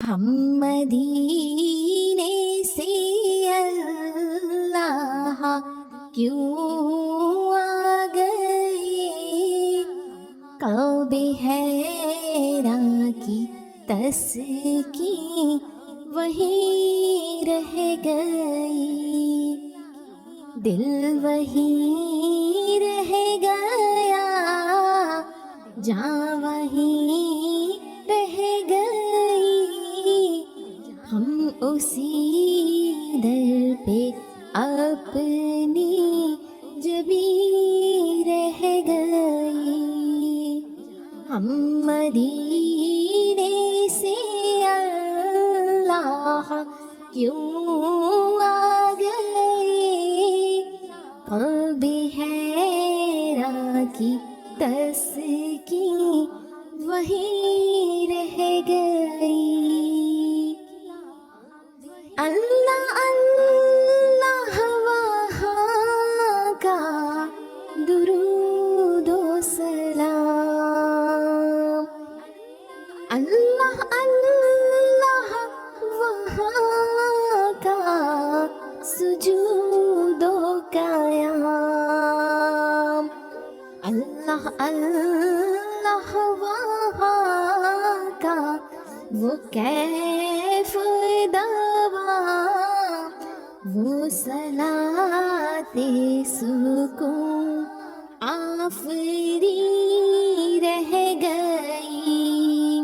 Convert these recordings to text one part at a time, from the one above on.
ہم مدینے سے اللہ کیوں آ گئے، کعبے حیراں کی تسکین وہیں رہ گئی، دل وہیں رہ گیا، جاں وہیں رہ گئی، ہم اسی در پہ اپنی جبیں رہ گئی، ہم مدینے سے اللہ کیوں آ گئے، قلب حیراں کی تسکین وہیں رہ گئی، اللہ اللہ وہاں کا درود و سلام، اللہ اللہ وہاں کا سجود و قیام، اللہ اللہ وہاں کا وہ کیف دوام، وہ صلاۃ سکون آفری رہ گئی،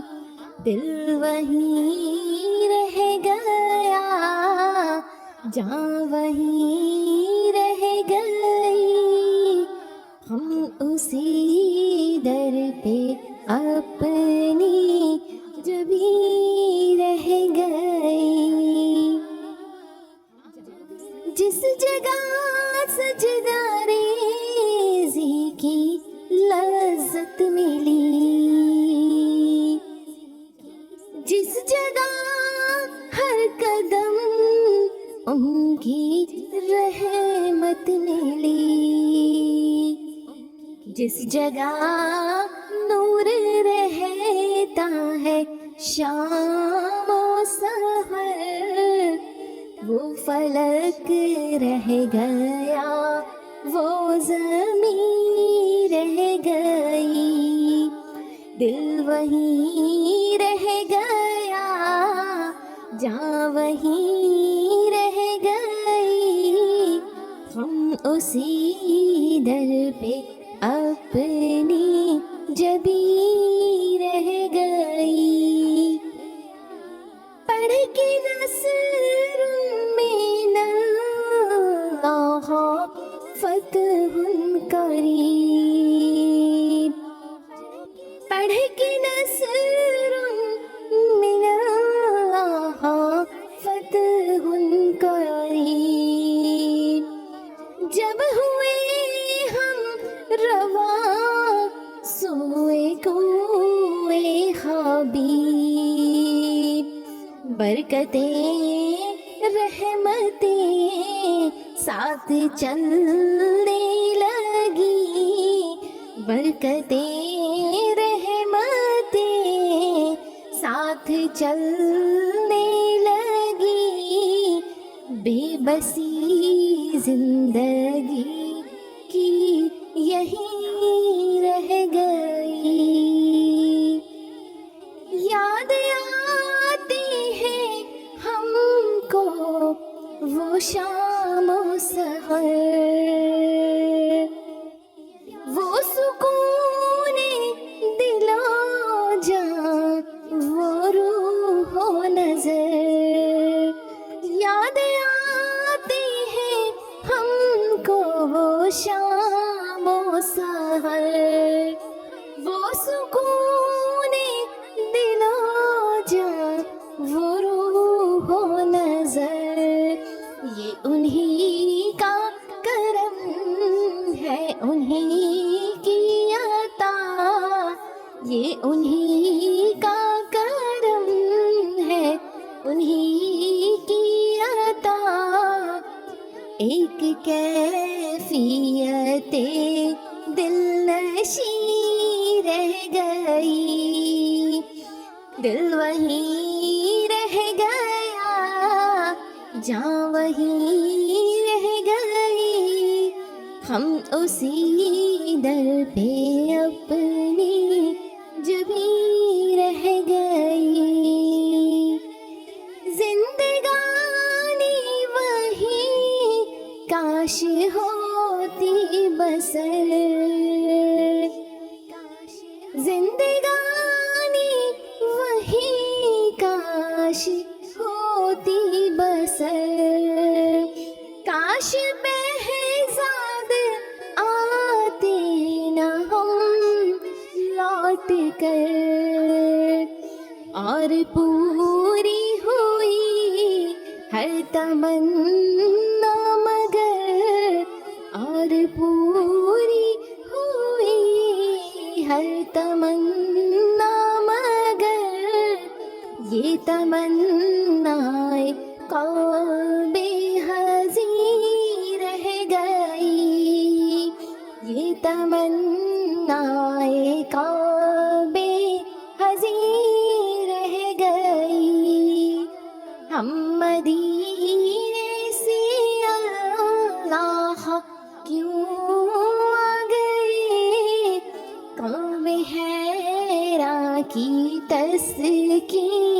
دل وہیں رہ گیا، جاں وہیں رہ گئی، ہم اسی در پہ اپنی جبیں رہ گئی، جس جگہ سجدہ ریزی کی لذت ملی، جس جگہ ہر قدم ان کی رحمت ملی، جس جگہ نور رہتا ہے شام و سحر، وہ فلک رہ گیا، وہ زمین رہ گئی، دل وہیں رہ گیا، جاں وہیں رہ گئی، ہم اسی در پہ اپنی جبیں رہ گئی، پڑھ کے نصر من اللہ فتح قریب، پڑھ کے نصر من اللہ فتح قریب، جب ہوئے ہم رواں سوئے کوئے حبیب، برکتیں رحمتیں ساتھ چلنے لگی، برکتیں رحمتیں ساتھ چلنے لگی، بے بسی زندگی کی یہیں رہ گئی، یاد آتی ہے ہم کو وہ شام و سحر، وہ سکون دل و جاں، وہ روح و نظر، یاد آتی ہے ہم کو وہ شام و سحر، وہ سکون دل و جاں، وہ روح و نظر، یہ انہی کا کرم ہے، انہی کی عطا، یہ انہی کا کرم ہے، انہی کی عطا، ایک کیفیت دل نشیں رہ گئی، دل وہیں جاں وہیں رہ گئی، ہم اسی در پہ اپنی جبیں رہ گئی، زندگانی وہی کاش ہوتی بسر، زندگانی وہی کاش ہوتی بسر، کاش بہزاد آتے نہ ہم لوٹ کر، اور پوری ہوئی ہر تمنا مگر، اور پوری ہوئی ہر تمنا مگر، یہ تمنا قلب حزین رہ گئی، یہ تمنا قلب حزین رہ گئی، ہم مدینے سے اللہ کیوں آ گئے، قلب حیران کی تسکین